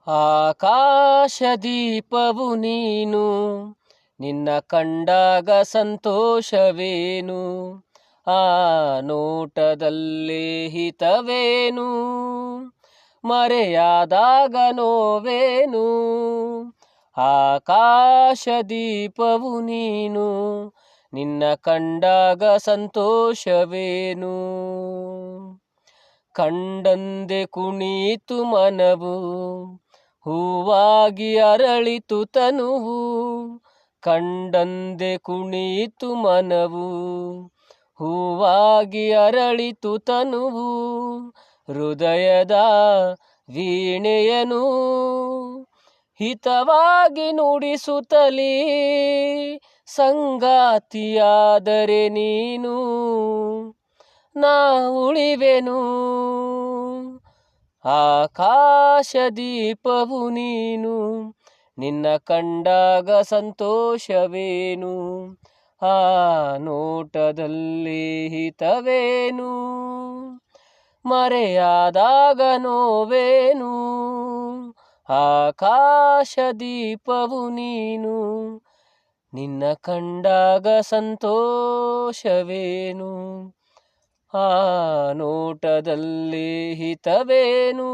ಆಕಾಶದೀಪವು ನೀನು, ನಿನ್ನ ಕಂಡಾಗ ಸಂತೋಷವೇನು, ಆ ನೋಟದಲ್ಲೇ ಹಿತವೇನು, ಮರೆಯಾದಾಗ ನೋವೇನು. ಆಕಾಶದೀಪವು ನೀನು, ನಿನ್ನ ಕಂಡಾಗ ಸಂತೋಷವೇನು. ಕಂಡಂದೆ ಕುಣಿತು ಮನವು, ಹೂವಾಗಿ ಅರಳಿತು ತನುವು. ಕಂಡಂದೆ ಕುಣಿತು ಮನವು, ಹೂವಾಗಿ ಅರಳಿತು ತನುವು. ಹೃದಯದ ವೀಣೆಯನು ಹಿತವಾಗಿ ನುಡಿಸುತ್ತಲೀ, ಸಂಗಾತಿಯಾದರೆ ನೀನು ನಾ ಉಳಿವೆನು. ಆಕಾಶದೀಪವು ನೀನು, ನಿನ್ನ ಕಂಡಾಗ ಸಂತೋಷವೇನು, ಆ ನೋಟದಲ್ಲಿ ಹಿತವೇನು, ಮರೆಯಾದಾಗ ನೋವೇನು. ಆಕಾಶದೀಪವು ನೀನು, ನಿನ್ನ ಕಂಡಾಗ ಸಂತೋಷವೇನು, ಆ ನೋಟದಲ್ಲಿ ಹಿತವೇನು.